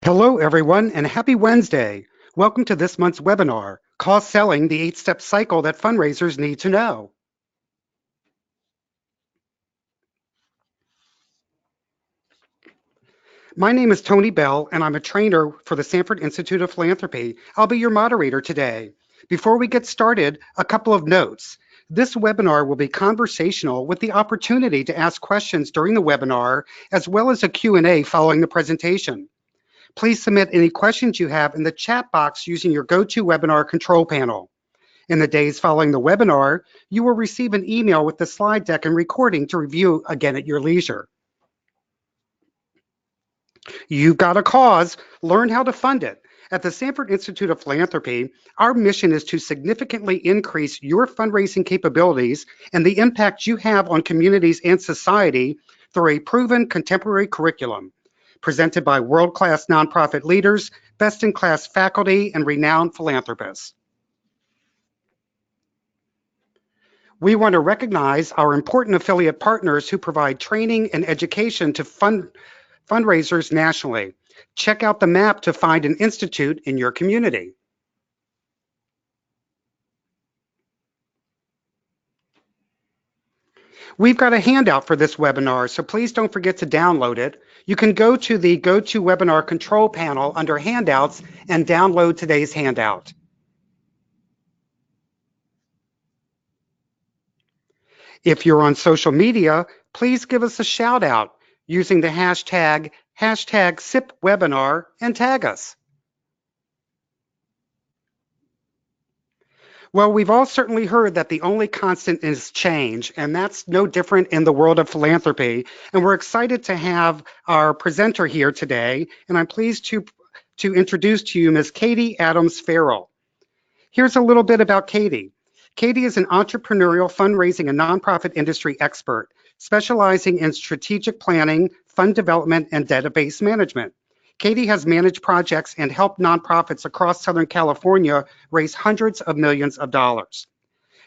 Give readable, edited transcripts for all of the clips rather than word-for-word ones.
Hello, everyone, and happy Wednesday. Welcome to this month's webinar, Cost Selling, the 8-Step Cycle That Fundraisers Need to Know. My name is Tony Beall, and I'm a trainer for the Sanford Institute of Philanthropy. I'll be your moderator today. Before we get started, a couple of notes. This webinar will be conversational with the opportunity to ask questions during the webinar, as well as a Q&A following the presentation. Please submit any questions you have in the chat box using your GoToWebinar control panel. In the days following the webinar, you will receive an email with the slide deck and recording to review again at your leisure. You've got a cause, learn how to fund it. At the Sanford Institute of Philanthropy, our mission is to significantly increase your fundraising capabilities and the impact you have on communities and society through a proven contemporary curriculum, presented by world-class nonprofit leaders, best-in-class faculty, and renowned philanthropists. We want to recognize our important affiliate partners who provide training and education to fundraisers nationally. Check out the map to find an institute in your community. We've got a handout for this webinar, so please don't forget to download it. You can go to the GoToWebinar control panel under Handouts and download today's handout. If you're on social media, please give us a shout out using the hashtag #SIPWebinar and tag us. Well, we've all certainly heard that the only constant is change, and that's no different in the world of philanthropy. And we're excited to have our presenter here today, and I'm pleased to introduce to you Ms. Katie Adams Farrell. Here's a little bit about Katie. Katie is an entrepreneurial fundraising and nonprofit industry expert, specializing in strategic planning, fund development, and database management. Katie has managed projects and helped nonprofits across Southern California raise hundreds of millions of dollars.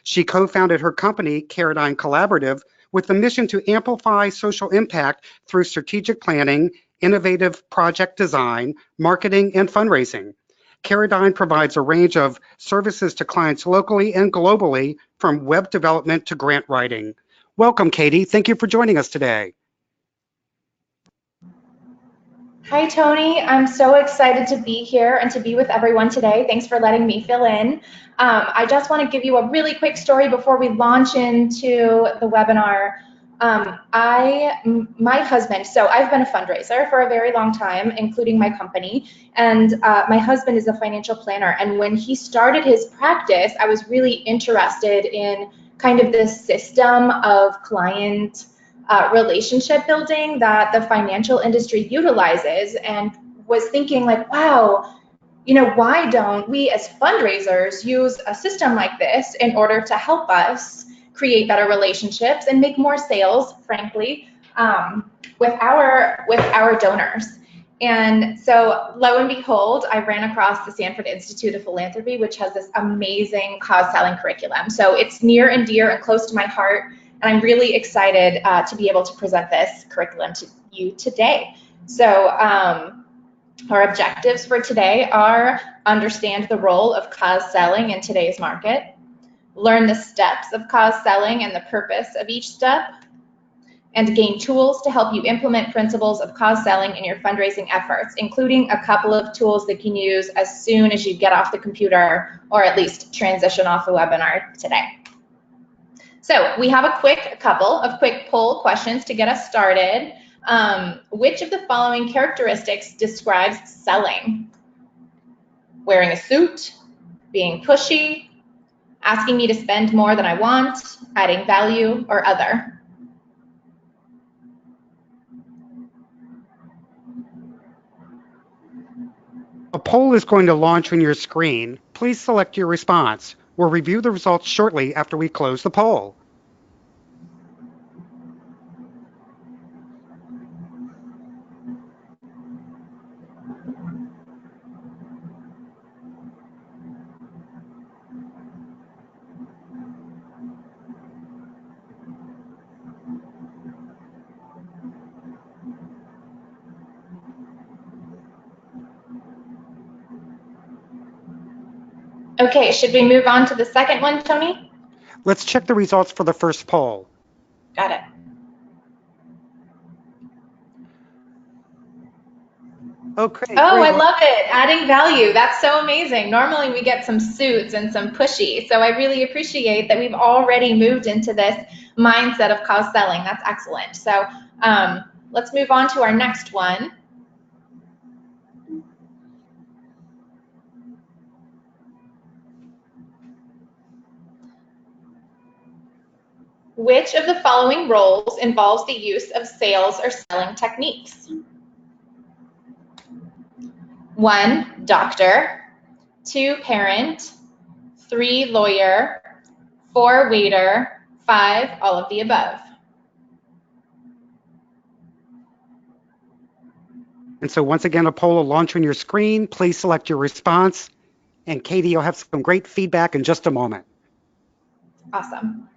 She co-founded her company, Caradine Collaborative, with the mission to amplify social impact through strategic planning, innovative project design, marketing, and fundraising. Caradine provides a range of services to clients locally and globally, from web development to grant writing. Welcome, Katie. Thank you for joining us today. Hi, Tony. I'm so excited to be here and to be with everyone today. Thanks for letting me fill in. I just want to give you a really quick story before we launch into the webinar. My husband, so I've been a fundraiser for a very long time, including my company, and my husband is a financial planner. And when he started his practice, I was really interested in kind of this system of client relationship building that the financial industry utilizes, and was thinking like, wow, you know, why don't we as fundraisers use a system like this in order to help us create better relationships and make more sales, frankly, with our donors. And so lo and behold, I ran across the Sanford Institute of Philanthropy, which has this amazing cause selling curriculum. So it's near and dear and close to my heart. And I'm really excited to be able to present this curriculum to you today. So our objectives for today are understand the role of cause selling in today's market, learn the steps of cause selling and the purpose of each step, and gain tools to help you implement principles of cause selling in your fundraising efforts, including a couple of tools that you can use as soon as you get off the computer, or at least transition off the webinar today. So we have a couple of quick poll questions to get us started. Which of the following characteristics describes selling? Wearing a suit, being pushy, asking me to spend more than I want, adding value, or other? A poll is going to launch on your screen. Please select your response. We'll review the results shortly after we close the poll. Okay, should we move on to the second one, Tony? Let's check the results for the first poll. Got it. Okay, Oh, great. I love it. Adding value. That's so amazing. Normally we get some suits and some pushy. So I really appreciate that we've already moved into this mindset of cause selling. That's excellent. So let's move on to our next one. Which of the following roles involves the use of sales or selling techniques? 1, doctor. 2, parent. 3, lawyer. 4, waiter. 5, all of the above. And so once again, a poll will launch on your screen. Please select your response. And Katie, you'll have some great feedback in just a moment. Awesome.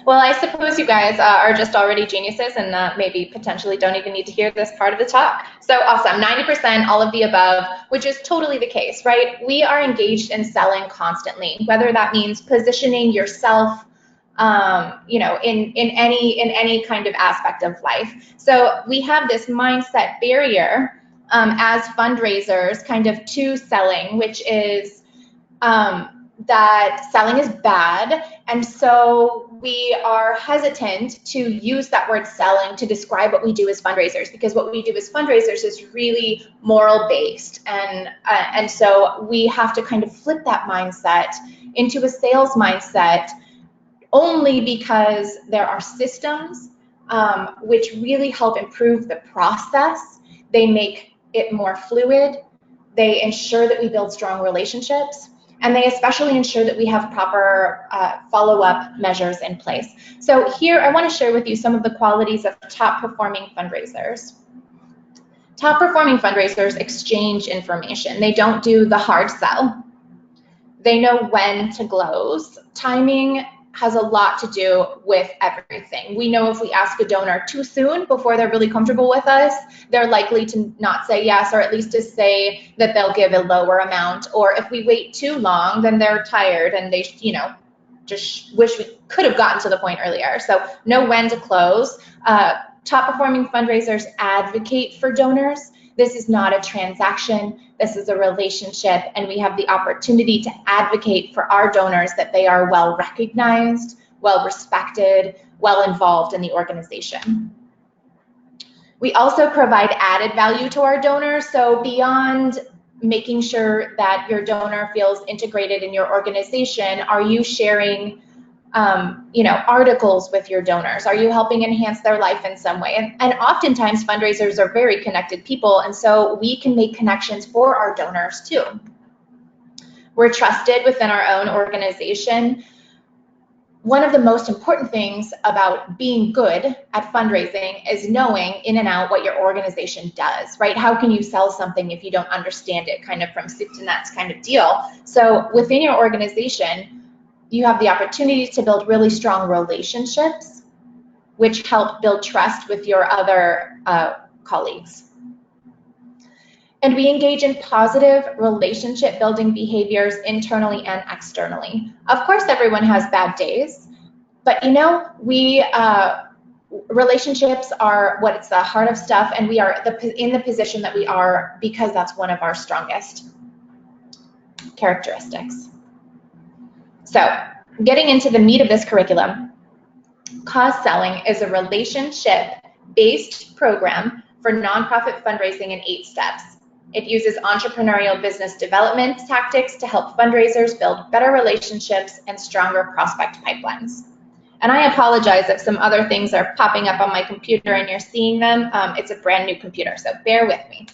Well, I suppose you guys are just already geniuses and maybe potentially don't even need to hear this part of the talk. So awesome, 90% all of the above, which is totally the case, right? We are engaged in selling constantly, whether that means positioning yourself you know, in any kind of aspect of life. So we have this mindset barrier as fundraisers kind of to selling, which is that selling is bad, and so we are hesitant to use that word selling to describe what we do as fundraisers, because what we do as fundraisers is really moral based, and so we have to kind of flip that mindset into a sales mindset, only because there are systems which really help improve the process. They make it more fluid. They ensure that we build strong relationships, and they especially ensure that we have proper follow-up measures in place. So here I want to share with you some of the qualities of top-performing fundraisers. Top-performing fundraisers exchange information. They don't do the hard sell. They know when to close. Timing has a lot to do with everything. We know if we ask a donor too soon before they're really comfortable with us, they're likely to not say yes, or at least to say that they'll give a lower amount. Or if we wait too long, then they're tired and they, you know, just wish we could have gotten to the point earlier. So know when to close. Top performing fundraisers advocate for donors. This is not a transaction. This is a relationship, and we have the opportunity to advocate for our donors that they are well recognized, well respected, well involved in the organization. We also provide added value to our donors. So beyond making sure that your donor feels integrated in your organization, are you sharing you know, articles with your donors? Are you helping enhance their life in some way? And oftentimes fundraisers are very connected people, and so we can make connections for our donors too. We're trusted within our own organization. One of the most important things about being good at fundraising is knowing in and out what your organization does, right? How can you sell something if you don't understand it, kind of from soup to nuts kind of deal? So within your organization, you have the opportunity to build really strong relationships, which help build trust with your other colleagues. And we engage in positive relationship building behaviors internally and externally. Of course, everyone has bad days, but you know, relationships are what's the heart of stuff, and we are in the position that we are because that's one of our strongest characteristics. So, getting into the meat of this curriculum, cause selling is a relationship-based program for nonprofit fundraising in 8 steps. It uses entrepreneurial business development tactics to help fundraisers build better relationships and stronger prospect pipelines. And I apologize if some other things are popping up on my computer and you're seeing them. It's a brand new computer, so bear with me.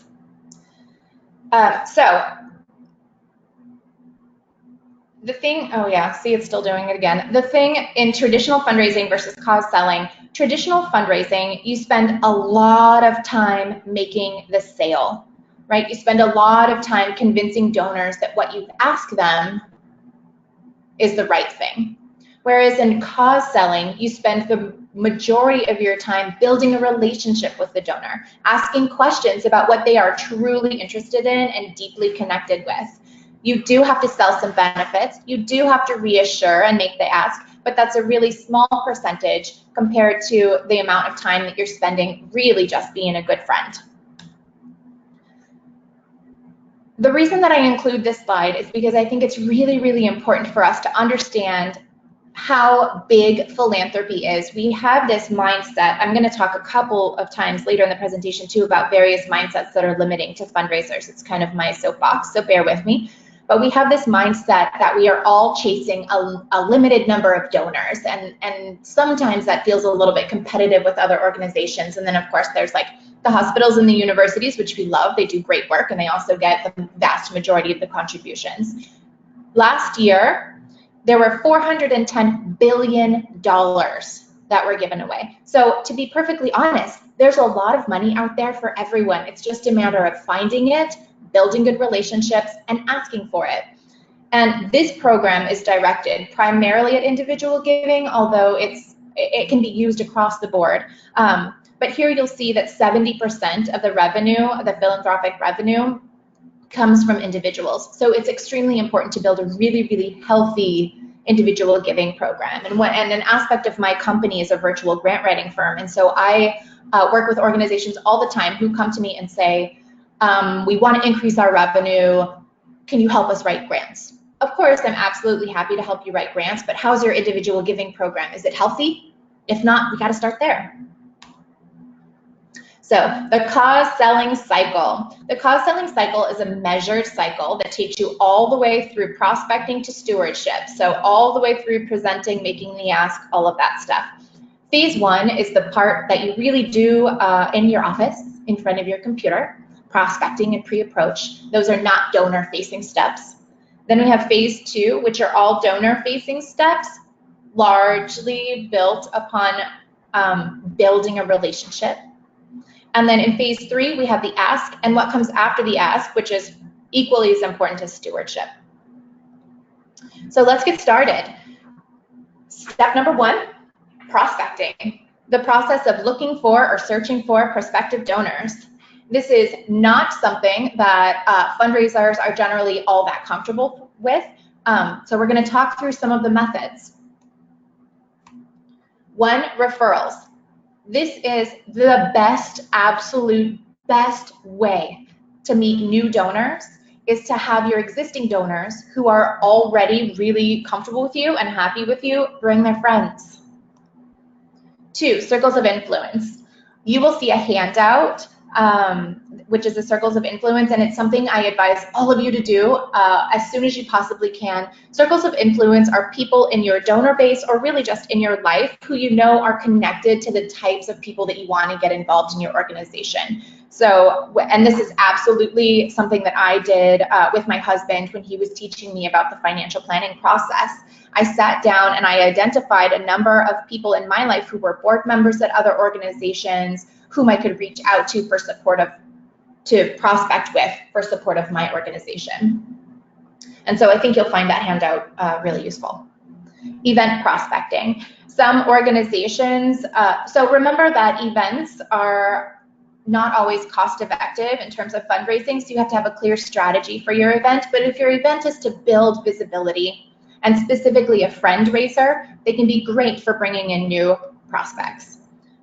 The thing, oh yeah, see, it's still doing it again. The thing in traditional fundraising versus cause selling, Traditional fundraising, you spend a lot of time making the sale, right? You spend a lot of time convincing donors that what you've asked them is the right thing. Whereas in cause selling, you spend the majority of your time building a relationship with the donor, asking questions about what they are truly interested in and deeply connected with. You do have to sell some benefits. You do have to reassure and make the ask, but that's a really small percentage compared to the amount of time that you're spending really just being a good friend. The reason that I include this slide is because I think it's really, really important for us to understand how big philanthropy is. We have this mindset. I'm going to talk a couple of times later in the presentation too about various mindsets that are limiting to fundraisers. It's kind of my soapbox, so bear with me. But we have this mindset that we are all chasing a limited number of donors, and sometimes that feels a little bit competitive with other organizations. And then of course there's like the hospitals and the universities, which we love. They do great work and they also get the vast majority of the contributions. Last year, there were $410 billion that were given away. So to be perfectly honest, there's a lot of money out there for everyone. It's just a matter of finding it, building good relationships, and asking for it. And this program is directed primarily at individual giving, although it can be used across the board. But here you'll see that 70% of the revenue, the philanthropic revenue, comes from individuals. So it's extremely important to build a really, really healthy individual giving program. And an aspect of my company is a virtual grant writing firm. And so I work with organizations all the time who come to me and say, we want to increase our revenue. Can you help us write grants? Of course, I'm absolutely happy to help you write grants, but how's your individual giving program? Is it healthy? If not, we got to start there. So the cause selling cycle. The cause selling cycle is a measured cycle that takes you all the way through prospecting to stewardship. So all the way through presenting, making the ask, all of that stuff. Phase one is the part that you really do in your office in front of your computer, prospecting and pre-approach. Those are not donor-facing steps. Then we have phase two, which are all donor-facing steps, largely built upon building a relationship. And then in phase three, we have the ask, and what comes after the ask, which is equally as important as stewardship. So let's get started. Step number one, prospecting. The process of looking for or searching for prospective donors. This is not something that fundraisers are generally all that comfortable with. So we're going to talk through some of the methods. One, referrals. This is the best, absolute best way to meet new donors, is to have your existing donors who are already really comfortable with you and happy with you bring their friends. Two, circles of influence. You will see a handout, which is the circles of influence, and it's something I advise all of you to do as soon as you possibly can. Circles of influence are people in your donor base or really just in your life who you know are connected to the types of people that you want to get involved in your organization. So, and this is absolutely something that I did with my husband when he was teaching me about the financial planning process. I sat down and I identified a number of people in my life who were board members at other organizations, whom I could reach out to for support of, to prospect with for support of my organization. And so I think you'll find that handout really useful. Event prospecting. Some organizations, so remember that events are not always cost effective in terms of fundraising, so you have to have a clear strategy for your event. But if your event is to build visibility, and specifically a friend raiser, they can be great for bringing in new prospects.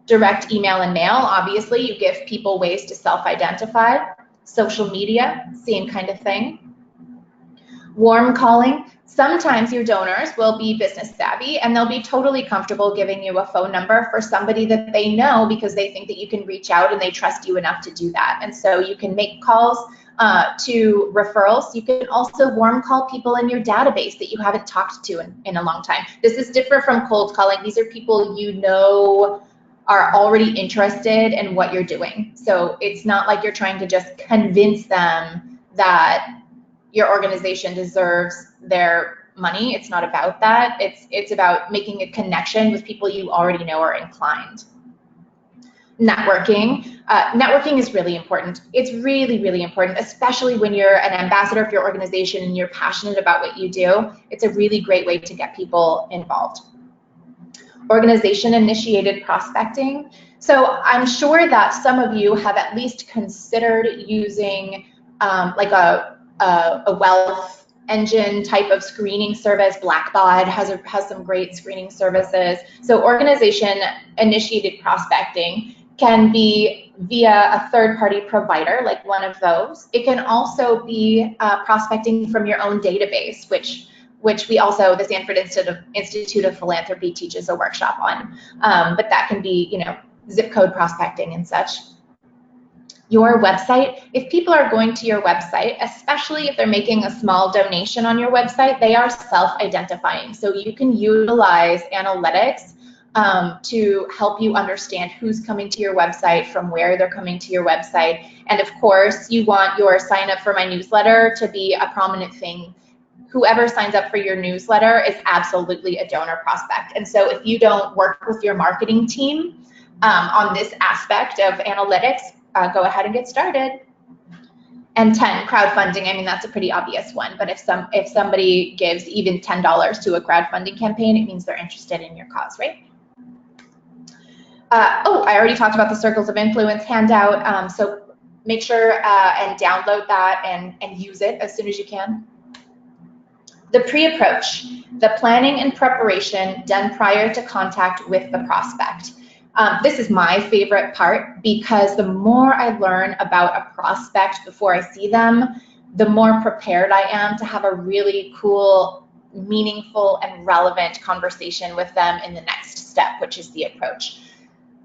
Direct email and mail, obviously, you give people ways to self-identify. Social media, same kind of thing. Warm calling, sometimes your donors will be business savvy and they'll be totally comfortable giving you a phone number for somebody that they know because they think that you can reach out and they trust you enough to do that. And so you can make calls to referrals. You can also warm call people in your database that you haven't talked to in a long time. This is different from cold calling. These are people you know are already interested in what you're doing. So it's not like you're trying to just convince them that your organization deserves their money. It's not about that. It's about making a connection with people you already know are inclined. Networking. Networking is really important. It's really, really important, especially when you're an ambassador for your organization and you're passionate about what you do. It's a really great way to get people involved. Organization-initiated prospecting. So I'm sure that some of you have at least considered using like a wealth engine type of screening service. Blackbaud has some great screening services. So organization-initiated prospecting can be via a third-party provider, like one of those. It can also be prospecting from your own database, which we also, the Sanford Institute of Philanthropy teaches a workshop on. But that can be, you know, zip code prospecting and such. Your website, if people are going to your website, especially if they're making a small donation on your website, they are self-identifying. So you can utilize analytics to help you understand who's coming to your website, from where they're coming to your website. And of course, you want your sign up for my newsletter to be a prominent thing. Whoever signs up for your newsletter is absolutely a donor prospect. And so if you don't work with your marketing team on this aspect of analytics, go ahead and get started. And 10, crowdfunding. I mean, that's a pretty obvious one, but if somebody gives even $10 to a crowdfunding campaign, it means they're interested in your cause, right? I already talked about the Circles of Influence handout, so make sure and download that and use it as soon as you can. The pre-approach, the planning and preparation done prior to contact with the prospect. This is my favorite part, because the more I learn about a prospect before I see them, the more prepared I am to have a really cool, meaningful, and relevant conversation with them in the next step, which is the approach.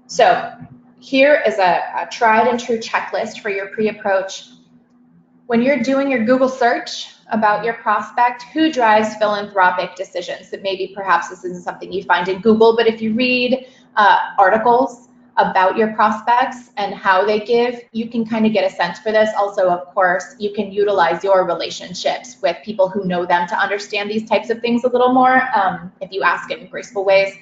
So here is a tried and true checklist for your pre-approach. When you're doing your Google search about your prospect, who drives philanthropic decisions? That maybe perhaps this isn't something you find in Google, but if you read articles about your prospects and how they give, you can kind of get a sense for this. Also, of course, you can utilize your relationships with people who know them to understand these types of things a little more if you ask it in graceful ways.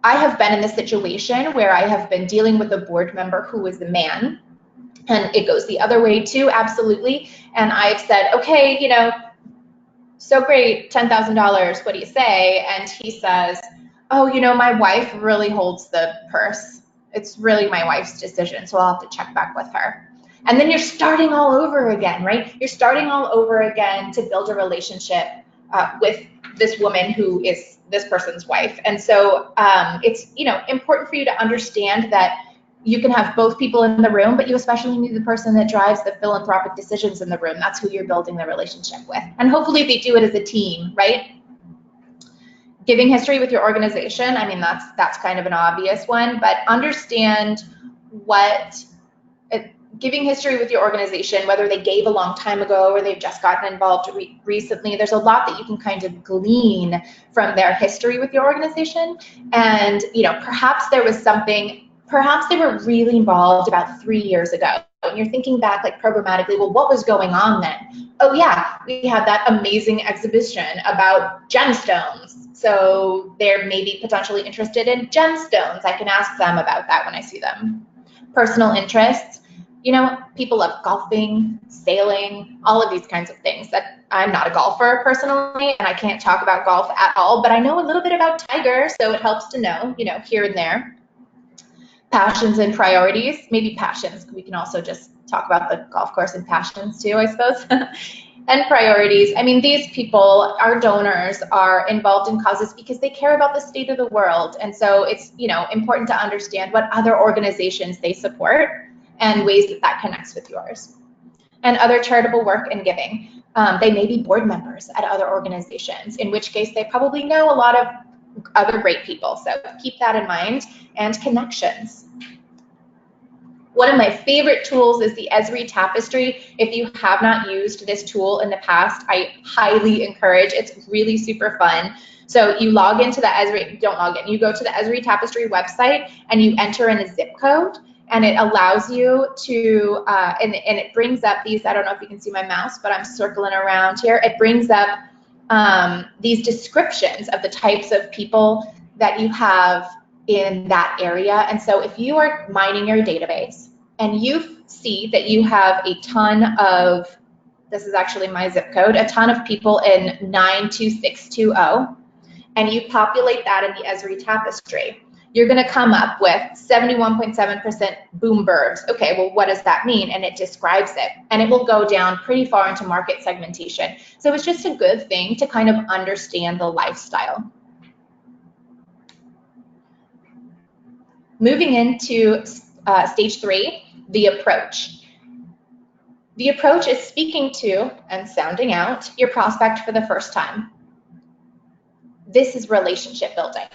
I have been in this situation where I have been dealing with a board member who is a man, and it goes the other way too, absolutely. And I've said, okay, you know, so great, $10,000, what do you say? And he says, oh, you know, my wife really holds the purse. It's really my wife's decision, so I'll have to check back with her. And then you're starting all over again, right? You're starting all over again to build a relationship with this woman who is this person's wife. And so it's, you know, important for you to understand that you can have both people in the room, but you especially need the person that drives the philanthropic decisions in the room. That's who you're building the relationship with. And hopefully they do it as a team, right? Giving history with your organization, I mean, that's kind of an obvious one, but understand what giving history with your organization, whether they gave a long time ago or they've just gotten involved recently, there's a lot that you can kind of glean from their history with your organization. And, you know, perhaps there was something, perhaps they were really involved about 3 years ago. And you're thinking back like programmatically, well, what was going on then? Oh yeah, we had that amazing exhibition about gemstones. So they're maybe potentially interested in gemstones. I can ask them about that when I see them. Personal interests. You know, people love golfing, sailing, all of these kinds of things. That I'm not a golfer personally, and I can't talk about golf at all, but I know a little bit about Tiger, so it helps to know, you know, here and there. Passions and priorities, maybe passions. We can also just talk about the golf course and passions too, I suppose. And priorities. I mean, these people, our donors, are involved in causes because they care about the state of the world. And so it's, you know, important to understand what other organizations they support and ways that that connects with yours. And other charitable work and giving. They may be board members at other organizations, in which case they probably know a lot of other great people. So keep that in mind. And connections. One of my favorite tools is the Esri Tapestry. If you have not used this tool in the past, I highly encourage. It's really super fun. So you log into the Esri, don't log in, you go to the Esri Tapestry website and you enter in a zip code, and it allows you to, and it brings up these, I don't know if you can see my mouse, but I'm circling around here. It brings up these descriptions of the types of people that you have in that area. And so if you are mining your database and you see that you have a ton of, this is actually my zip code, a ton of people in 92620, and you populate that in the Esri Tapestry, you're going to come up with 71.7% boom burbs. Okay, well, what does that mean? And it describes it. And it will go down pretty far into market segmentation. So it's just a good thing to kind of understand the lifestyle. Moving into stage 3, the approach. The approach is speaking to and sounding out your prospect for the first time. This is relationship building.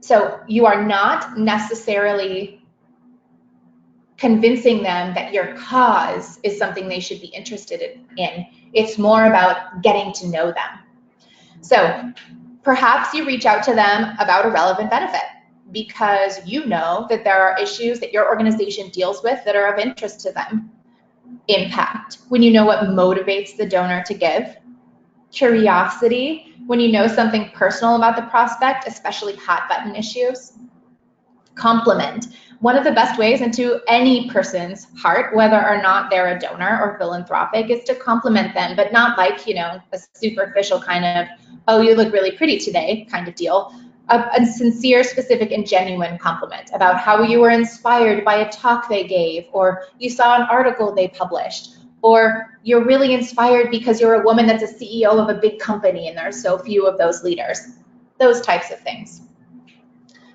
So you are not necessarily convincing them that your cause is something they should be interested in. It's more about getting to know them. So perhaps you reach out to them about a relevant benefit because you know that there are issues that your organization deals with that are of interest to them. Impact, when you know what motivates the donor to give. Curiosity, when you know something personal about the prospect, especially hot button issues. Compliment, one of the best ways into any person's heart, whether or not they're a donor or philanthropic, is to compliment them, but not like, you know, a superficial kind of, oh, you look really pretty today kind of deal. A sincere, specific, and genuine compliment about how you were inspired by a talk they gave, or you saw an article they published, or you're really inspired because you're a woman that's a CEO of a big company and there are so few of those leaders. Those types of things.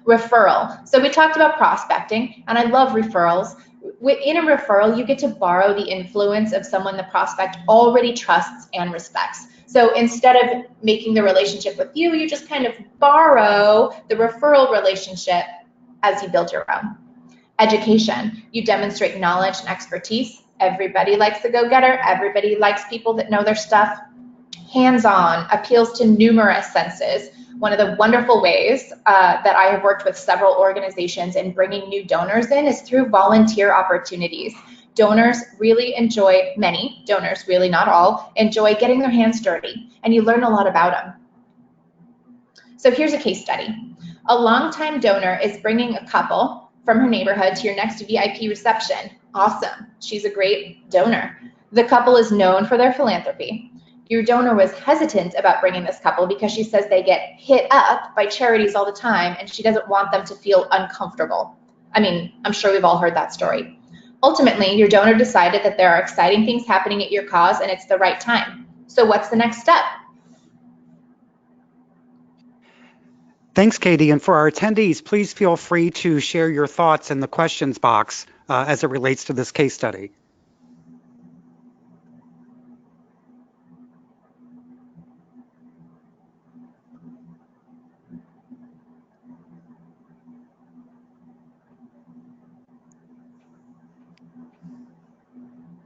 Referral. So we talked about prospecting, and I love referrals. In a referral, you get to borrow the influence of someone the prospect already trusts and respects. So instead of making the relationship with you, you just kind of borrow the referral relationship as you build your own. Education. You demonstrate knowledge and expertise. Everybody likes the go-getter. Everybody likes people that know their stuff. Hands-on, appeals to numerous senses. One of the wonderful ways that I have worked with several organizations in bringing new donors in is through volunteer opportunities. Donors really enjoy, many donors, really not all, enjoy getting their hands dirty, and you learn a lot about them. So here's a case study. A longtime donor is bringing a couple from her neighborhood to your next VIP reception. Awesome. She's a great donor. The couple is known for their philanthropy. Your donor was hesitant about bringing this couple because she says they get hit up by charities all the time and she doesn't want them to feel uncomfortable. I mean, I'm sure we've all heard that story. Ultimately, your donor decided that there are exciting things happening at your cause and it's the right time. So what's the next step? Thanks, Katie. And for our attendees, please feel free to share your thoughts in the questions box as it relates to this case study.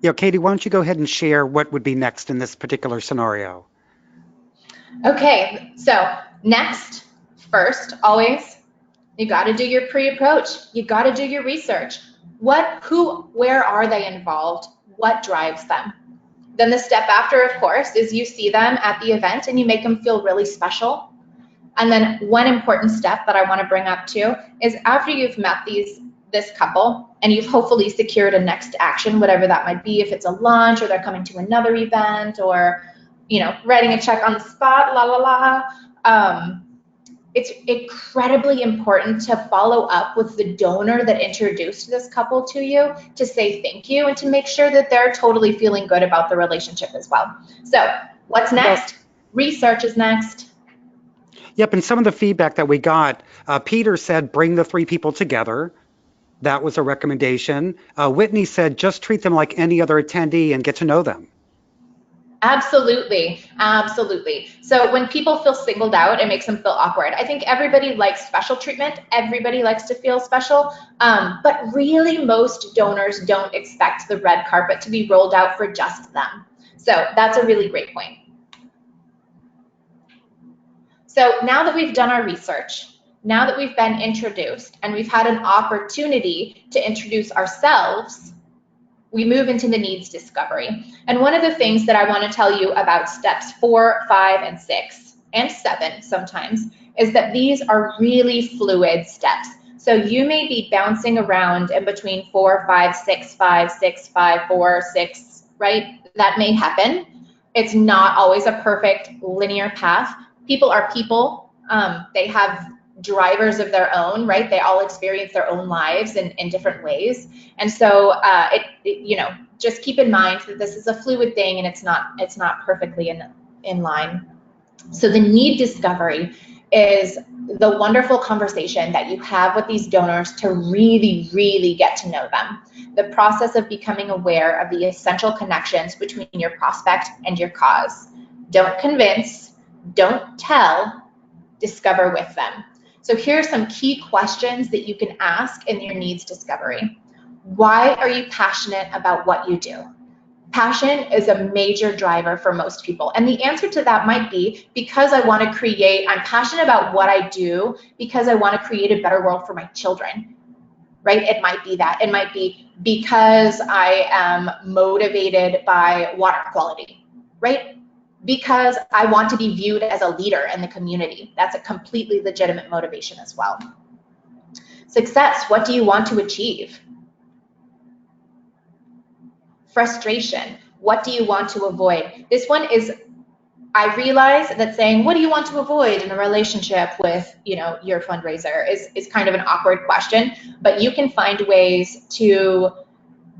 Yeah, Katie, why don't you go ahead and share what would be next in this particular scenario? Okay, so next, first, always, you got to do your pre-approach. You got to do your research. What, who, where are they involved? What drives them? Then the step after, of course, is you see them at the event and you make them feel really special. And then one important step that I want to bring up too is after you've met this couple and you've hopefully secured a next action, whatever that might be, if it's a launch or they're coming to another event or, you know, writing a check on the spot, la la la. It's incredibly important to follow up with the donor that introduced this couple to you to say thank you and to make sure that they're totally feeling good about the relationship as well. So what's next? Research is next. Yep, and some of the feedback that we got, Peter said, bring the 3 people together. That was a recommendation. Whitney said, just treat them like any other attendee and get to know them. Absolutely, absolutely. So when people feel singled out, it makes them feel awkward. I think everybody likes special treatment. Everybody likes to feel special. But really, most donors don't expect the red carpet to be rolled out for just them. So that's a really great point. So now that we've done our research, now that we've been introduced and we've had an opportunity to introduce ourselves, we move into the needs discovery. And one of the things that I want to tell you about steps 4, 5, and 6, and 7 sometimes, is that these are really fluid steps. So you may be bouncing around in between 4, 5, 6, 5, 6, 5, 4, 6, right? That may happen. It's not always a perfect linear path. People are people. They have drivers of their own, right? They all experience their own lives in different ways. And so, you know, just keep in mind that this is a fluid thing and it's not perfectly in line. So the need discovery is the wonderful conversation that you have with these donors to really, really get to know them. The process of becoming aware of the essential connections between your prospect and your cause. Don't convince, don't tell, discover with them. So here are some key questions that you can ask in your needs discovery. Why are you passionate about what you do? Passion is a major driver for most people. And the answer to that might be because I want to create, I'm passionate about what I do because I want to create a better world for my children, right? It might be that. It might be because I am motivated by water quality, right? Because I want to be viewed as a leader in the community. That's a completely legitimate motivation as well. Success, what do you want to achieve? Frustration, what do you want to avoid? This one is, I realize that saying, what do you want to avoid in a relationship with, you know, your fundraiser is kind of an awkward question, but you can find ways to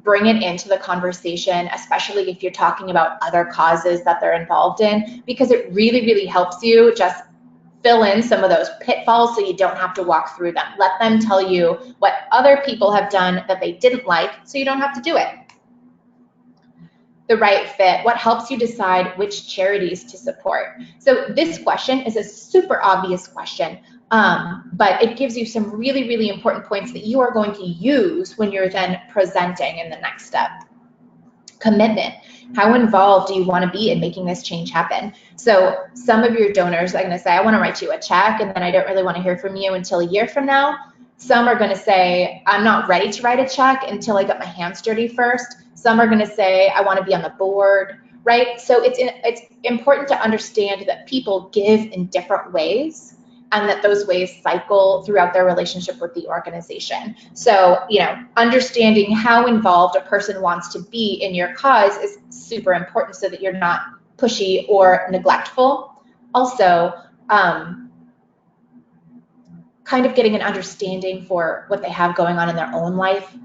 bring it into the conversation, especially if you're talking about other causes that they're involved in, because it really, really helps you just fill in some of those pitfalls so you don't have to walk through them. Let them tell you what other people have done that they didn't like so you don't have to do it. The right fit, what helps you decide which charities to support? So this question is a super obvious question, but it gives you some really, really important points that you are going to use when you're then presenting in the next step. Commitment, how involved do you want to be in making this change happen? So some of your donors are going to say, I want to write you a check, and then I don't really want to hear from you until a year from now. Some are going to say, I'm not ready to write a check until I get my hands dirty first. Some are going to say, I want to be on the board, right? So it's important to understand that people give in different ways and that those ways cycle throughout their relationship with the organization. So, you know, understanding how involved a person wants to be in your cause is super important so that you're not pushy or neglectful. Also, kind of getting an understanding for what they have going on in their own life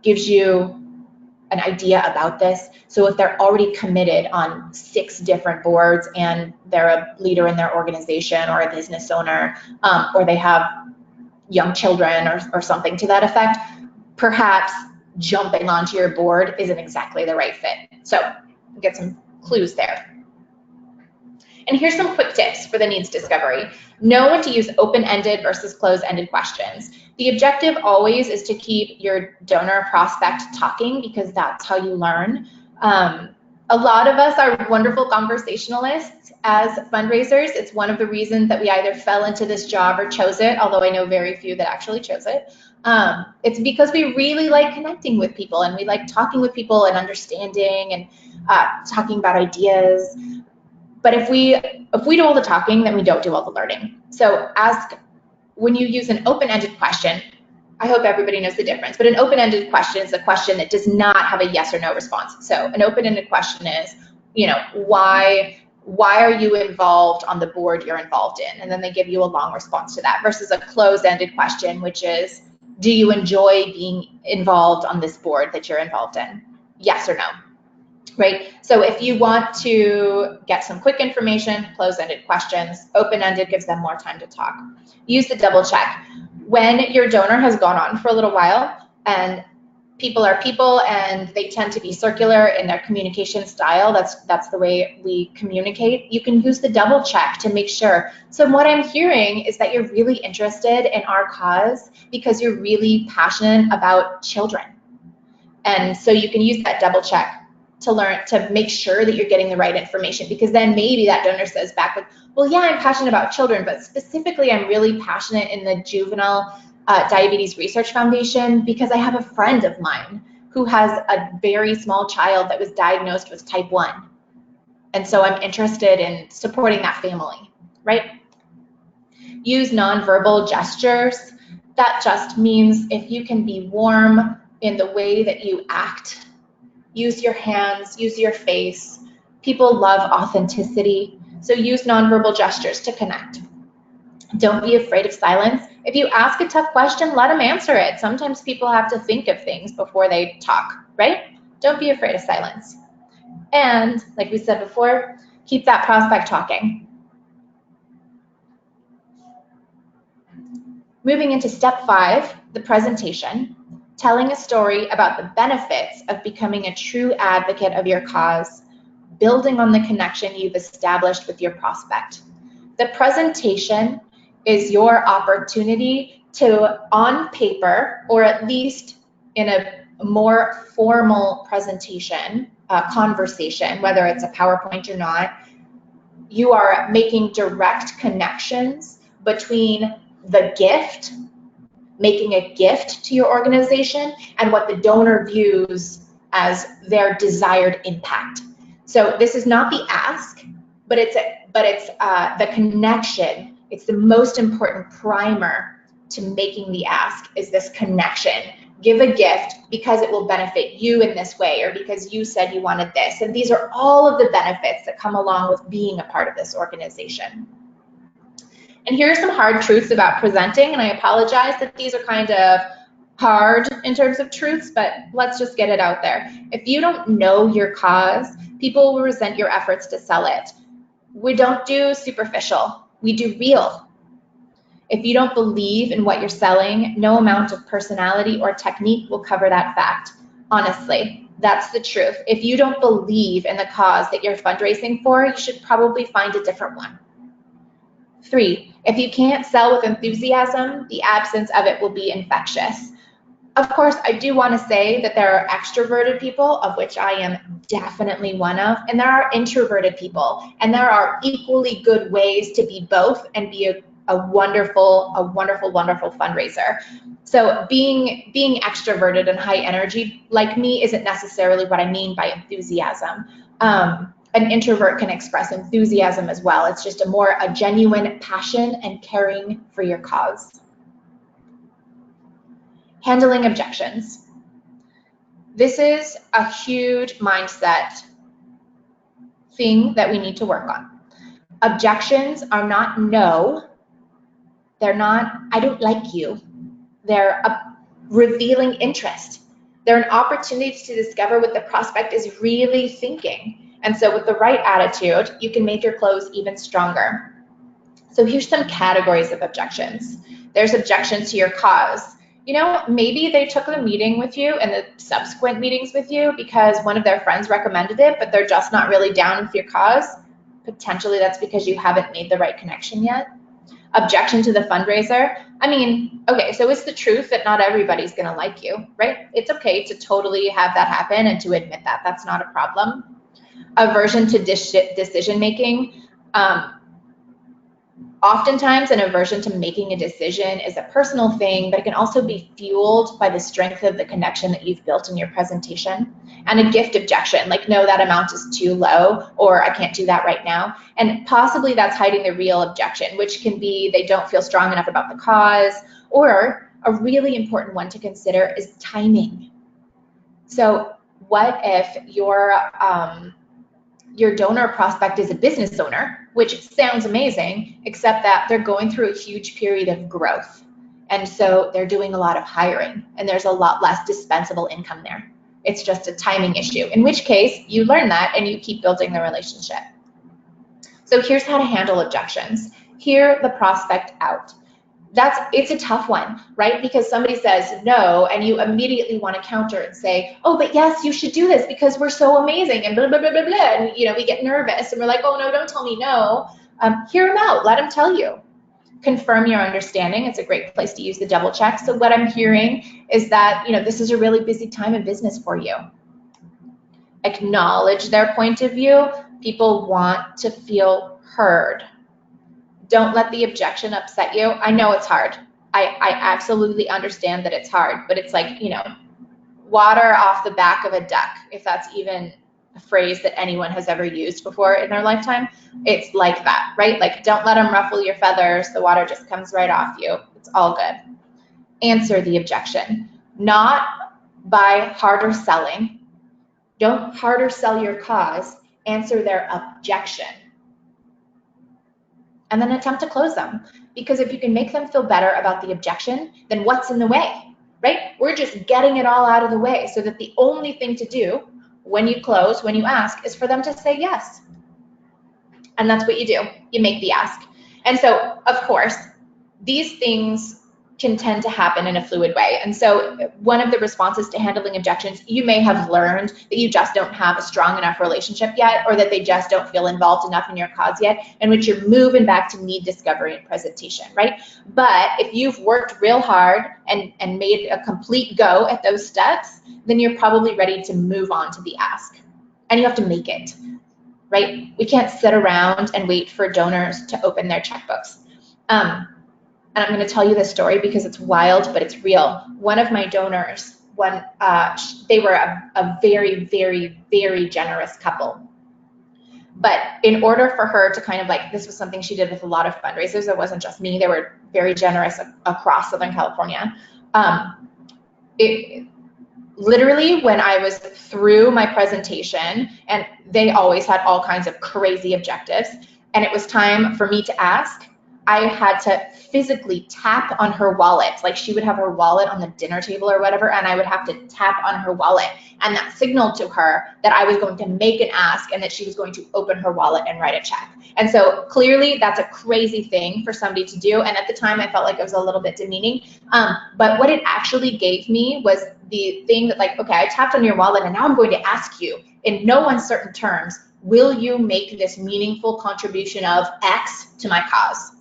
gives you an idea about this. So if they're already committed on 6 different boards and they're a leader in their organization or a business owner, or they have young children or something to that effect, perhaps jumping onto your board isn't exactly the right fit. So get some clues there. And here's some quick tips for the needs discovery. Know when to use open-ended versus closed-ended questions. The objective always is to keep your donor prospect talking because that's how you learn. A lot of us are wonderful conversationalists as fundraisers. It's one of the reasons that we either fell into this job or chose it, although I know very few that actually chose it. It's because we really like connecting with people and we like talking with people and understanding and talking about ideas. But if we do all the talking, then we don't do all the learning. So when you use an open-ended question, I hope everybody knows the difference, but an open-ended question is a question that does not have a yes or no response. So an open-ended question is, you know, why are you involved on the board you're involved in? And then they give you a long response to that versus a closed-ended question, which is, do you enjoy being involved on this board that you're involved in? Yes or no? Right? So if you want to get some quick information, closed-ended questions, open-ended gives them more time to talk. Use the double check. When your donor has gone on for a little while and people are people and they tend to be circular in their communication style, that's the way we communicate, you can use the double check to make sure. So what I'm hearing is that you're really interested in our cause because you're really passionate about children. And so you can use that double check to make sure that you're getting the right information, because then maybe that donor says back, like, well, yeah, I'm passionate about children, but specifically I'm really passionate in the Juvenile Diabetes Research Foundation because I have a friend of mine who has a very small child that was diagnosed with type 1. And so I'm interested in supporting that family, right? Use nonverbal gestures. That just means if you can be warm in the way that you act, use your hands, use your face. People love authenticity, so use nonverbal gestures to connect. Don't be afraid of silence. If you ask a tough question, let them answer it. Sometimes people have to think of things before they talk, right? Don't be afraid of silence. And like we said before, keep that prospect talking. Moving into step 5, the presentation, telling a story about the benefits of becoming a true advocate of your cause, building on the connection you've established with your prospect. The presentation is your opportunity to, on paper, or at least in a more formal presentation, conversation, whether it's a PowerPoint or not, you are making direct connections between the gift, making a gift to your organization, and what the donor views as their desired impact. So this is not the ask, but it's the connection. It's the most important primer to making the ask, is this connection. Give a gift because it will benefit you in this way, or because you said you wanted this. And these are all of the benefits that come along with being a part of this organization. And here are some hard truths about presenting, and I apologize that these are kind of hard in terms of truths, but let's just get it out there. If you don't know your cause, people will resent your efforts to sell it. We don't do superficial, we do real. If you don't believe in what you're selling, no amount of personality or technique will cover that fact. Honestly, that's the truth. If you don't believe in the cause that you're fundraising for, you should probably find a different one. 3, if you can't sell with enthusiasm, the absence of it will be infectious. Of course, I do want to say that there are extroverted people, of which I am definitely one of, and there are introverted people, and there are equally good ways to be both and be a wonderful fundraiser. So being extroverted and high energy like me isn't necessarily what I mean by enthusiasm. An introvert can express enthusiasm as well. It's just a genuine passion and caring for your cause. Handling objections. This is a huge mindset thing that we need to work on. Objections are not no. They're not, I don't like you. They're a revealing interest. They're an opportunity to discover what the prospect is really thinking. And so with the right attitude, you can make your close even stronger. So here's some categories of objections. There's objections to your cause. You know, maybe they took the meeting with you and the subsequent meetings with you because one of their friends recommended it, but they're just not really down with your cause. Potentially that's because you haven't made the right connection yet. Objection to the fundraiser. I mean, okay, so it's the truth that not everybody's gonna like you, right? It's okay to totally have that happen and to admit that. That's not a problem. Aversion to decision making. Oftentimes, an aversion to making a decision is a personal thing, but it can also be fueled by the strength of the connection that you've built in your presentation. And a gift objection, like, no, that amount is too low, or I can't do that right now. And possibly that's hiding the real objection, which can be they don't feel strong enough about the cause, or a really important one to consider is timing. So what if your donor prospect is a business owner, which sounds amazing, except that they're going through a huge period of growth. And so they're doing a lot of hiring, and there's a lot less dispensable income there. It's just a timing issue, in which case you learn that and you keep building the relationship. So here's how to handle objections. Hear the prospect out. It's a tough one, right? Because somebody says no, and you immediately want to counter and say, oh, but yes, you should do this because we're so amazing, and blah, blah, blah, blah, blah. And, you know, we get nervous and we're like, oh, no, don't tell me no. Hear them out. Let them tell you. Confirm your understanding. It's a great place to use the double check. So what I'm hearing is that, you know, this is a really busy time in business for you. Acknowledge their point of view. People want to feel heard. Don't let the objection upset you. I know it's hard. I absolutely understand that it's hard, but it's like, you know, water off the back of a duck, if that's even a phrase that anyone has ever used before in their lifetime. It's like that, right? Like, don't let them ruffle your feathers. The water just comes right off you. It's all good. Answer the objection, not by harder selling. Don't harder sell your cause. Answer their objection. And then attempt to close them. Because if you can make them feel better about the objection, then what's in the way, right? We're just getting it all out of the way so that the only thing to do when you close, when you ask, is for them to say yes. And that's what you do. You make the ask. And so, of course, these things can tend to happen in a fluid way. And so one of the responses to handling objections, you may have learned that you just don't have a strong enough relationship yet, or that they just don't feel involved enough in your cause yet, in which you're moving back to need discovery and presentation, right? But if you've worked real hard and made a complete go at those steps, then you're probably ready to move on to the ask. And you have to make it, right? We can't sit around and wait for donors to open their checkbooks. And I'm going to tell you this story because it's wild, but it's real. One of my donors, they were a very, very, very generous couple. But in order for her to kind of like, this was something she did with a lot of fundraisers. It wasn't just me. They were very generous across Southern California. Literally, when I was through my presentation, and they always had all kinds of crazy objectives, and it was time for me to ask, I had to physically tap on her wallet. Like, she would have her wallet on the dinner table or whatever, and I would have to tap on her wallet. And that signaled to her that I was going to make an ask and that she was going to open her wallet and write a check. And so clearly that's a crazy thing for somebody to do. And at the time I felt like it was a little bit demeaning. But what it actually gave me was the thing that, like, okay, I tapped on your wallet and now I'm going to ask you in no uncertain terms, will you make this meaningful contribution of X to my cause?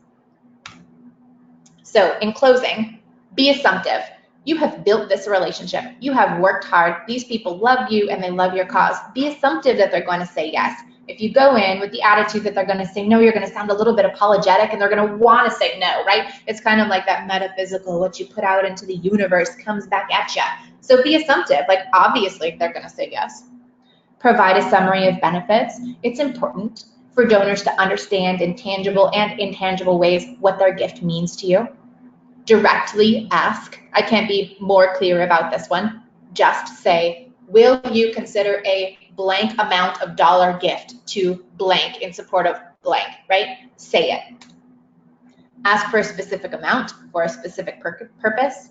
So in closing, be assumptive. You have built this relationship. You have worked hard. These people love you and they love your cause. Be assumptive that they're going to say yes. If you go in with the attitude that they're going to say no, you're going to sound a little bit apologetic and they're going to want to say no, right? It's kind of like that metaphysical, what you put out into the universe comes back at you. So be assumptive. Like, obviously they're going to say yes. Provide a summary of benefits. It's important for donors to understand in tangible and intangible ways what their gift means to you. Directly ask. I can't be more clear about this one. Just say, will you consider a blank amount of dollar gift to blank in support of blank, right? Say it. Ask for a specific amount for a specific purpose,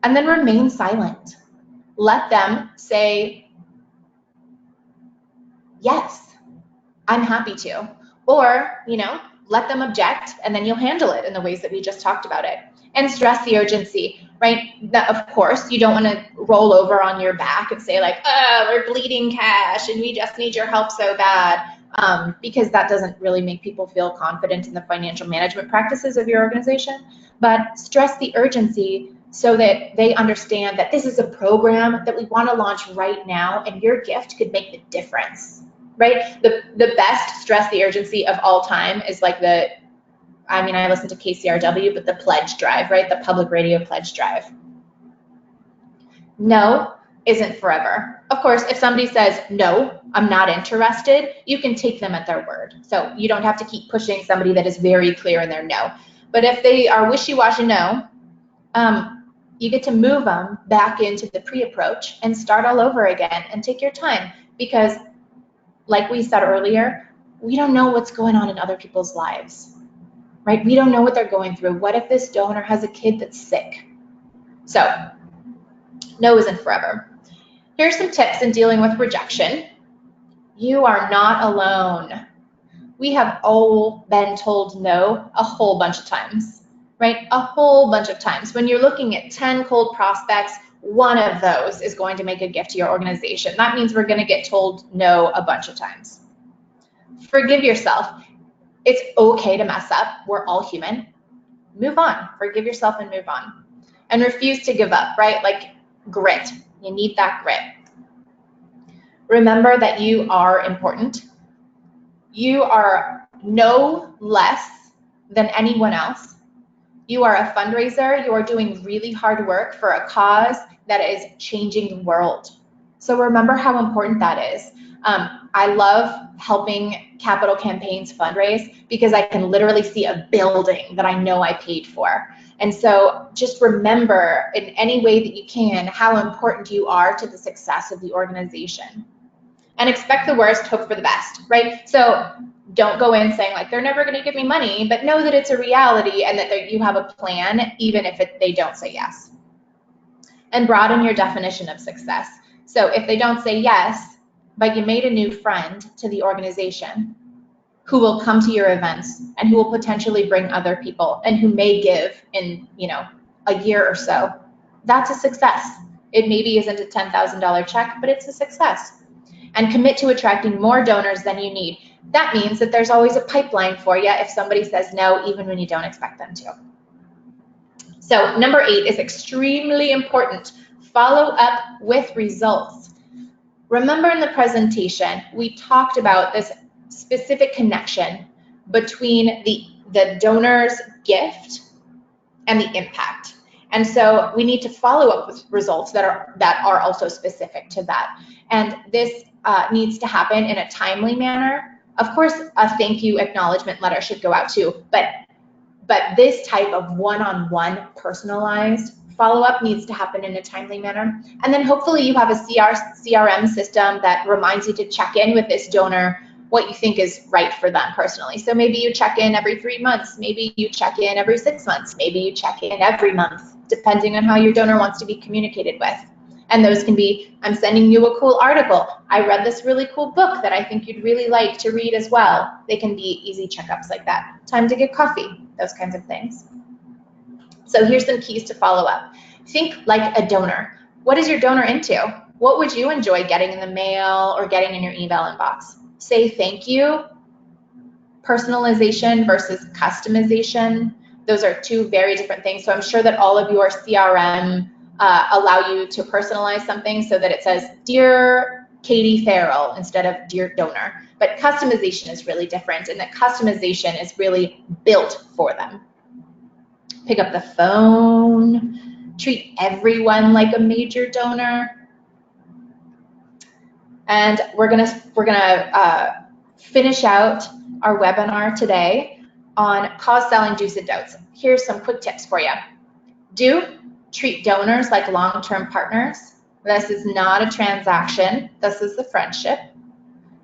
and then remain silent. Let them say, yes, I'm happy to. Or, let them object, and then you'll handle it in the ways that we just talked about it. And stress the urgency, right? That, of course, you don't want to roll over on your back and say like, oh, we're bleeding cash and we just need your help so bad, because that doesn't really make people feel confident in the financial management practices of your organization. But stress the urgency so that they understand that this is a program that we want to launch right now, and your gift could make the difference, right? The best stress the urgency of all time is like I listen to KCRW, but the pledge drive, right? The public radio pledge drive. No isn't forever. Of course, if somebody says, no, I'm not interested, you can take them at their word. So you don't have to keep pushing somebody that is very clear in their no. But if they are wishy-washy no, you get to move them back into the pre-approach and start all over again and take your time. Because like we said earlier, we don't know what's going on in other people's lives. Right? We don't know what they're going through. What if this donor has a kid that's sick? So, no isn't forever. Here's some tips in dealing with rejection. You are not alone. We have all been told no a whole bunch of times, right? A whole bunch of times. When you're looking at 10 cold prospects, one of those is going to make a gift to your organization. That means we're going to get told no a bunch of times. Forgive yourself. It's okay to mess up. We're all human. Move on. Forgive yourself and move on. And refuse to give up, right? Like grit. You need that grit. Remember that you are important. You are no less than anyone else. You are a fundraiser. You are doing really hard work for a cause that is changing the world. So remember how important that is. I love helping capital campaigns fundraise because I can literally see a building that I know I paid for. And so just remember in any way that you can how important you are to the success of the organization. And expect the worst, hope for the best, right? So don't go in saying like, they're never going to give me money, but know that it's a reality and that you have a plan, even if they don't say yes. And broaden your definition of success. So if they don't say yes, but you made a new friend to the organization who will come to your events and who will potentially bring other people and who may give in, a year or so, that's a success. It maybe isn't a $10,000 check, but it's a success. And commit to attracting more donors than you need. That means that there's always a pipeline for you if somebody says no, even when you don't expect them to. So number 8 is extremely important. Follow up with results. Remember in the presentation, we talked about this specific connection between the donor's gift and the impact. And so we need to follow up with results that are also specific to that. And this needs to happen in a timely manner. Of course, a thank you acknowledgement letter should go out too, but this type of one-on-one personalized follow-up needs to happen in a timely manner. And then hopefully you have a CRM system that reminds you to check in with this donor what you think is right for them personally. So maybe you check in every 3 months, maybe you check in every 6 months, maybe you check in every month, depending on how your donor wants to be communicated with. And those can be, I'm sending you a cool article. I read this really cool book that I think you'd really like to read as well. They can be easy checkups like that. Time to get coffee, those kinds of things. So here's some keys to follow up. Think like a donor. What is your donor into? What would you enjoy getting in the mail or getting in your email inbox? Say thank you. Personalization versus customization. Those are two very different things. So I'm sure that all of your CRM allow you to personalize something so that it says, Dear Katie Farrell, instead of Dear Donor. But customization is really different, and that customization is really built for them. Pick up the phone, treat everyone like a major donor. And we're gonna finish out our webinar today on cause selling do's and don'ts. Here's some quick tips for you. Treat donors like long-term partners. This is not a transaction. This is a friendship.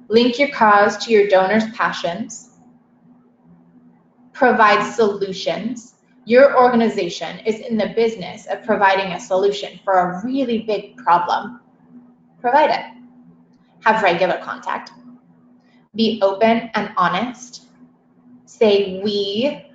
Link your cause to your donor's passions. Provide solutions. Your organization is in the business of providing a solution for a really big problem. Provide it. Have regular contact. Be open and honest. Say we.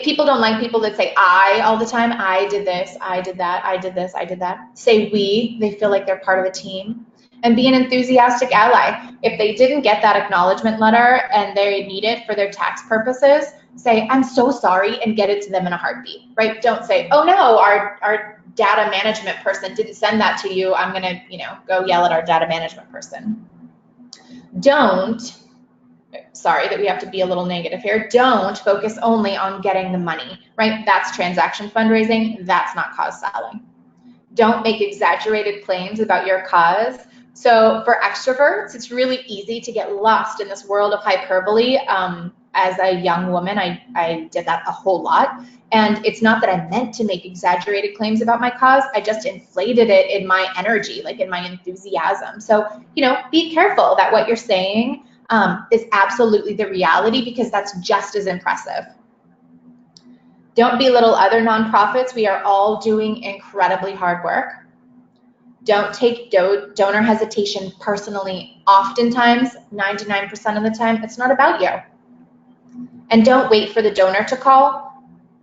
People don't like people that say I all the time. I did this, I did that, I did this, I did that. Say we. They feel like they're part of a team. And be an enthusiastic ally. If they didn't get that acknowledgement letter and they need it for their tax purposes, say, I'm so sorry, and get it to them in a heartbeat, right? Don't say, oh no, our data management person didn't send that to you. I'm gonna, go yell at our data management person. Sorry that we have to be a little negative here. Don't focus only on getting the money, right? That's transaction fundraising. That's not cause selling. Don't make exaggerated claims about your cause. So for extroverts, it's really easy to get lost in this world of hyperbole. As a young woman, I did that a whole lot. And it's not that I meant to make exaggerated claims about my cause. I just inflated it in my energy, like in my enthusiasm. So, be careful that what you're saying is absolutely the reality, because that's just as impressive. Don't belittle other nonprofits. We are all doing incredibly hard work. Don't take donor hesitation personally. Oftentimes, 99% of the time, it's not about you. And don't wait for the donor to call.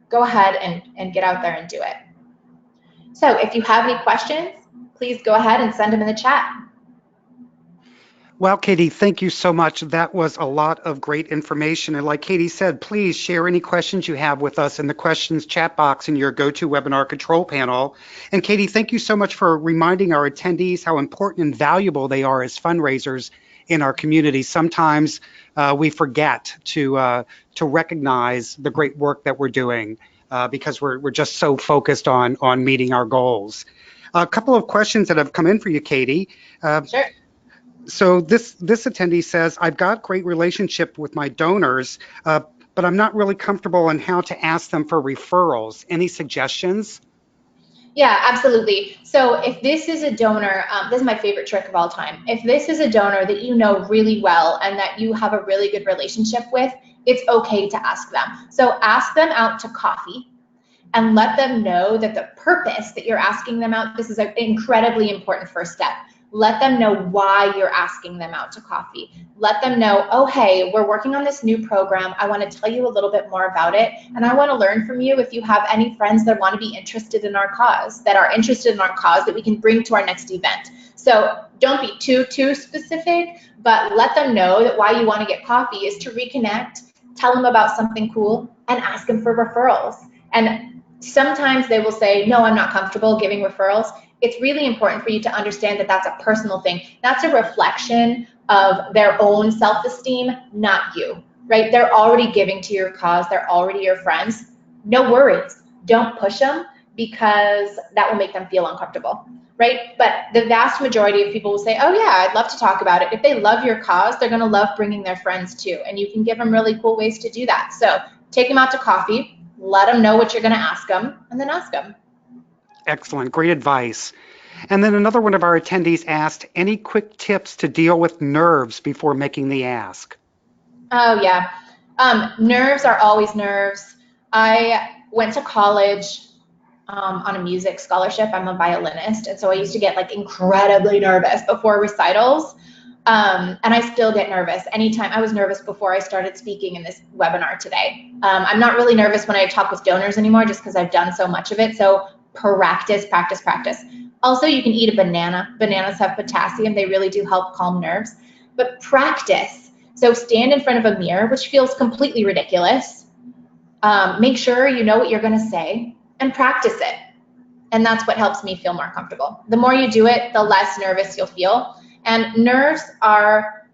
Go ahead and get out there and do it. So if you have any questions, please go ahead and send them in the chat. Well, Katie, thank you so much. That was a lot of great information. And like Katie said, please share any questions you have with us in the questions chat box in your GoToWebinar control panel. And Katie, thank you so much for reminding our attendees how important and valuable they are as fundraisers in our community. Sometimes we forget to recognize the great work that we're doing because we're just so focused on meeting our goals. A couple of questions that have come in for you, Katie. Sure. So this attendee says, I've got great relationship with my donors, but I'm not really comfortable on how to ask them for referrals. Any suggestions? Yeah, absolutely. So if this is a donor, this is my favorite trick of all time. If this is a donor that you know really well and that you have a really good relationship with, it's okay to ask them. So ask them out to coffee and let them know that the purpose that you're asking them out, this is an incredibly important first step. Let them know why you're asking them out to coffee. Let them know, oh, hey, we're working on this new program. I want to tell you a little bit more about it. And I want to learn from you if you have any friends that want to be interested in our cause, that we can bring to our next event. So don't be too specific, but let them know that why you want to get coffee is to reconnect, tell them about something cool, and ask them for referrals. And sometimes they will say, no, I'm not comfortable giving referrals. It's really important for you to understand that that's a personal thing. That's a reflection of their own self-esteem, not you, right? They're already giving to your cause. They're already your friends. No worries. Don't push them because that will make them feel uncomfortable, right? But the vast majority of people will say, oh yeah, I'd love to talk about it. If they love your cause, they're going to love bringing their friends too. And you can give them really cool ways to do that. So take them out to coffee, let them know what you're going to ask them, and then ask them. Excellent, great advice. And then another one of our attendees asked, any quick tips to deal with nerves before making the ask? Oh yeah, nerves are always nerves. I went to college on a music scholarship. I'm a violinist, and so I used to get like incredibly nervous before recitals. And I still get nervous anytime. I was nervous before I started speaking in this webinar today. I'm not really nervous when I talk with donors anymore just because I've done so much of it. So practice, practice, practice. Also, you can eat a banana. Bananas have potassium. They really do help calm nerves. But practice. So stand in front of a mirror, which feels completely ridiculous. Make sure you know what you're going to say and practice it. And that's what helps me feel more comfortable. The more you do it, the less nervous you'll feel. And nerves are,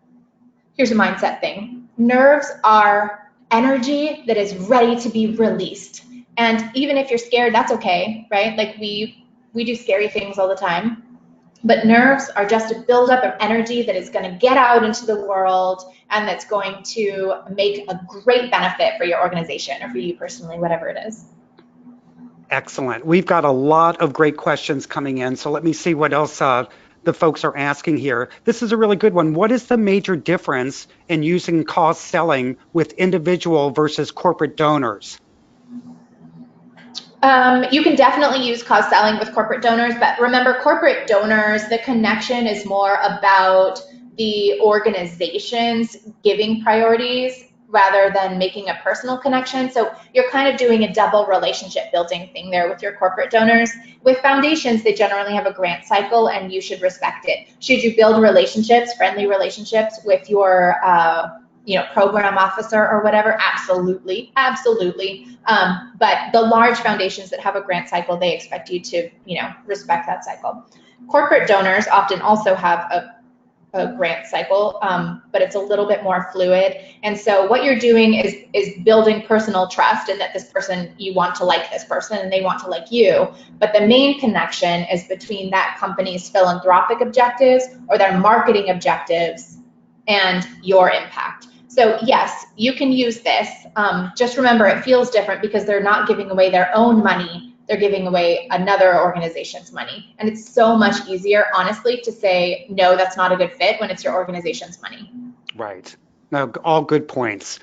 here's a mindset thing. Nerves are energy that is ready to be released. And even if you're scared, that's okay, right? Like we do scary things all the time. But nerves are just a buildup of energy that is going to get out into the world and that's going to make a great benefit for your organization or for you personally, whatever it is. Excellent. We've got a lot of great questions coming in, so let me see what else the folks are asking here. This is a really good one. What is the major difference in using cause selling with individual versus corporate donors? You can definitely use cause selling with corporate donors, but remember, corporate donors, the connection is more about the organization's giving priorities rather than making a personal connection. So you're kind of doing a double relationship building thing there with your corporate donors. With foundations, they generally have a grant cycle and you should respect it. Should you build relationships, friendly relationships with your program officer or whatever? Absolutely, absolutely. But the large foundations that have a grant cycle, they expect you to, respect that cycle. Corporate donors often also have a grant cycle, but it's a little bit more fluid. And so what you're doing is building personal trust in that this person, you want to like this person and they want to like you. But the main connection is between that company's philanthropic objectives or their marketing objectives and your impact. So yes, you can use this. Just remember, it feels different because they're not giving away their own money. They're giving away another organization's money. And it's so much easier, honestly, to say, no, that's not a good fit when it's your organization's money. Right. No, all good points.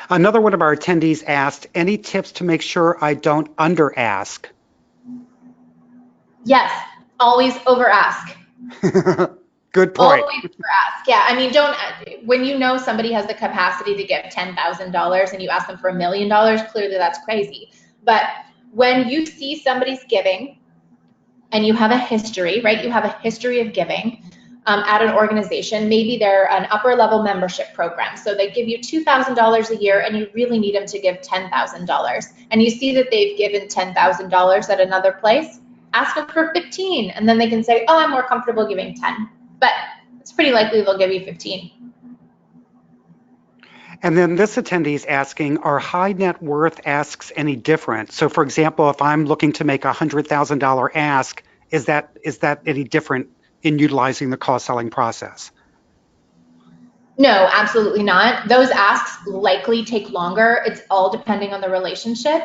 Another one of our attendees asked, any tips to make sure I don't under ask? Yes, always over ask. Good point. Always over ask. Yeah, I mean, when you know somebody has the capacity to give $10,000 and you ask them for $1 million, clearly that's crazy. But when you see somebody's giving and you have a history, right? You have a history of giving at an organization. Maybe they're an upper level membership program. So they give you $2,000 a year and you really need them to give $10,000. And you see that they've given $10,000 at another place, ask them for 15. And then they can say, oh, I'm more comfortable giving 10. But it's pretty likely they'll give you 15. And then this attendee is asking, are high net worth asks any different? So for example, if I'm looking to make a $100,000 ask, is that any different in utilizing the call selling process? No, absolutely not. Those asks likely take longer. It's all depending on the relationship.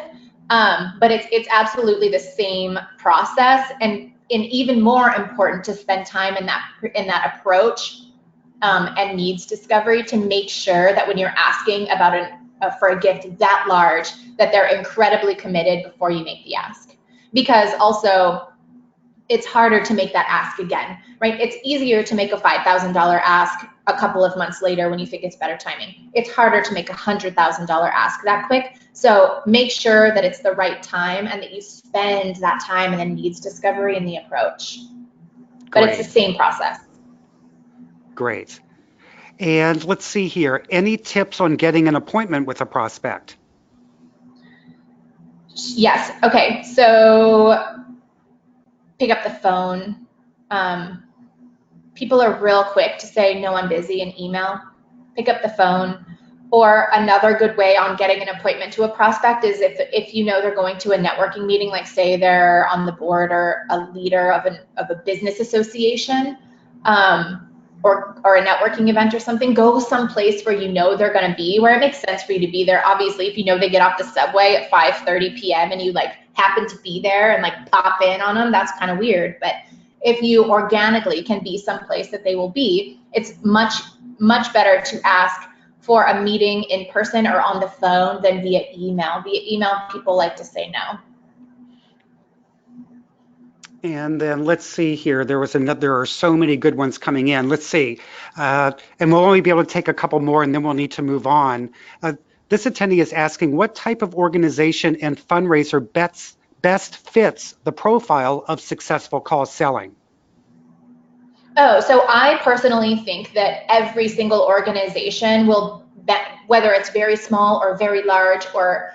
But it's absolutely the same process, and even more important to spend time in that approach and needs discovery to make sure that when you're asking about for a gift that large, that they're incredibly committed before you make the ask. Because also, it's harder to make that ask again, right? It's easier to make a $5,000 ask a couple of months later when you think it's better timing. It's harder to make a $100,000 ask that quick. So make sure that it's the right time and that you spend that time in the needs discovery and the approach. But Great. it's the same process. Great. And let's see here. Any tips on getting an appointment with a prospect? Yes. Okay. So pick up the phone. People are real quick to say, no, I'm busy, and email. Pick up the phone. Or another good way on getting an appointment to a prospect is if you know they're going to a networking meeting, like say they're on the board or a leader of a business association, or a networking event or something, go someplace where you know they're going to be, where it makes sense for you to be there. Obviously, if you know they get off the subway at 5:30 p.m. and you like happen to be there and like pop in on them, that's kind of weird. But if you organically can be someplace that they will be, it's much better to ask for a meeting in person or on the phone than via email. Via email, people like to say no. And then let's see here. There are so many good ones coming in. Let's see. And we'll only be able to take a couple more and then we'll need to move on. This attendee is asking, what type of organization and fundraiser best fits the profile of successful call selling? Oh, so I personally think that every single organization will, whether it's very small or very large or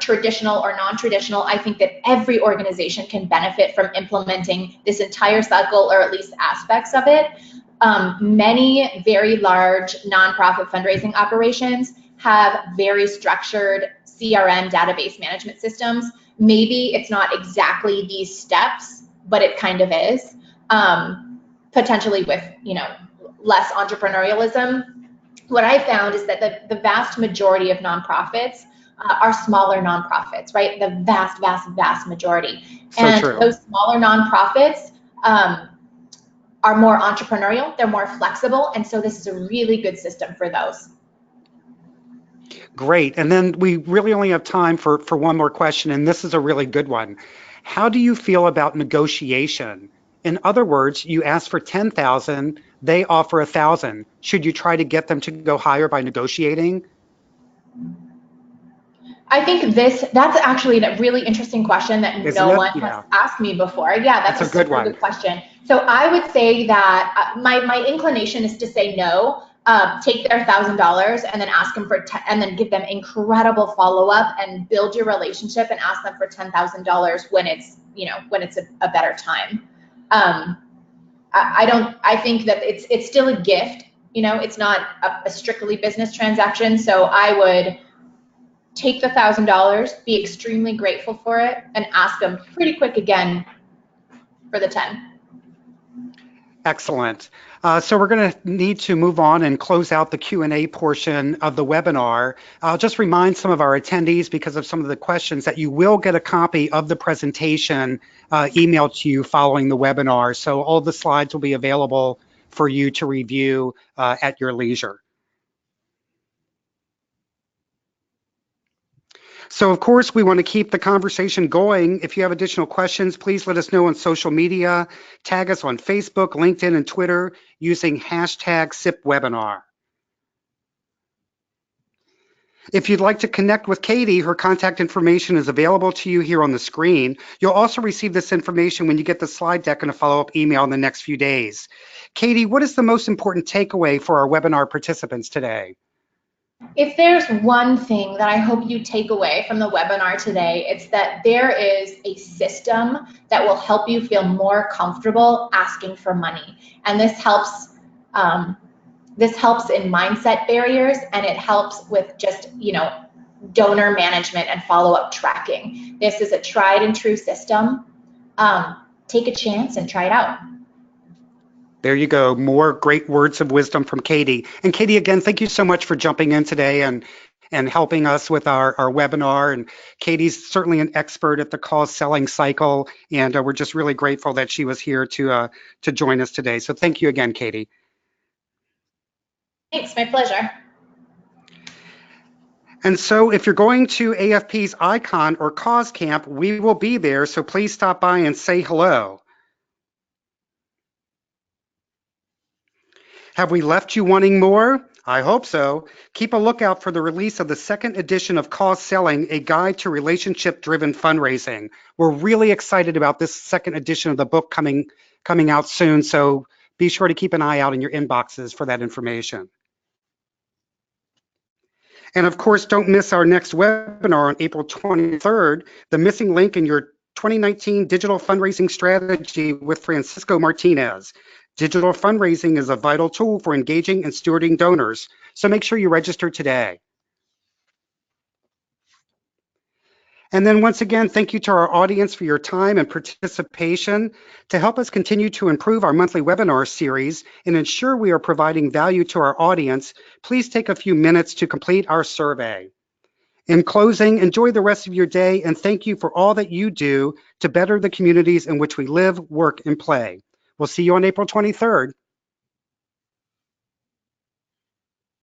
traditional or non-traditional, I think that every organization can benefit from implementing this entire cycle or at least aspects of it. Many very large nonprofit fundraising operations have very structured CRM database management systems. Maybe it's not exactly these steps, but it kind of is. Potentially with, less entrepreneurialism. What I found is that the vast majority of nonprofits are smaller nonprofits, right? The vast majority. So and true. Those smaller nonprofits are more entrepreneurial, they're more flexible, and so this is a really good system for those. Great. And then we really only have time for one more question, and this is a really good one. How do you feel about negotiation? In other words, you ask for 10,000, they offer 1,000. Should you try to get them to go higher by negotiating? I think that's actually a really interesting question that no one has asked me before. Yeah, that's a super good question. So I would say that my inclination is to say no. Take their $1,000 and then ask them and then give them incredible follow-up and build your relationship and ask them for $10,000 when it's a better time. I think that it's still a gift. It's not a strictly business transaction. So I would take the $1,000, be extremely grateful for it, and ask them pretty quick again for the 10. Excellent. So we're going to need to move on and close out the Q&A portion of the webinar. I'll just remind some of our attendees, because of some of the questions, that you will get a copy of the presentation emailed to you following the webinar. So all the slides will be available for you to review at your leisure. So of course, we want to keep the conversation going. If you have additional questions, please let us know on social media. Tag us on Facebook, LinkedIn, and Twitter using #SIPWebinar. If you'd like to connect with Katie, her contact information is available to you here on the screen. You'll also receive this information when you get the slide deck and a follow-up email in the next few days. Katie, what is the most important takeaway for our webinar participants today? If there's one thing that I hope you take away from the webinar today, it's that there is a system that will help you feel more comfortable asking for money. And this helps This helps in mindset barriers, and it helps with just, donor management and follow-up tracking. This is a tried and true system. Take a chance and try it out. There you go. More great words of wisdom from Katie. And Katie, again, thank you so much for jumping in today and helping us with our webinar. And Katie's certainly an expert at the cause selling cycle, and we're just really grateful that she was here to join us today. So thank you again, Katie. Thanks, my pleasure. And so if you're going to AFP's Icon or Cause Camp, we will be there, so please stop by and say hello. Have we left you wanting more? I hope so. Keep a lookout for the release of the second edition of Cause Selling, a guide to relationship-driven fundraising. We're really excited about this second edition of the book coming out soon, so be sure to keep an eye out in your inboxes for that information. And of course, don't miss our next webinar on April 23rd, the missing link in your 2019 digital fundraising strategy with Francisco Martinez. Digital fundraising is a vital tool for engaging and stewarding donors, so make sure you register today. And then once again, thank you to our audience for your time and participation. To help us continue to improve our monthly webinar series and ensure we are providing value to our audience, please take a few minutes to complete our survey. In closing, enjoy the rest of your day, and thank you for all that you do to better the communities in which we live, work, and play. We'll see you on April 23rd.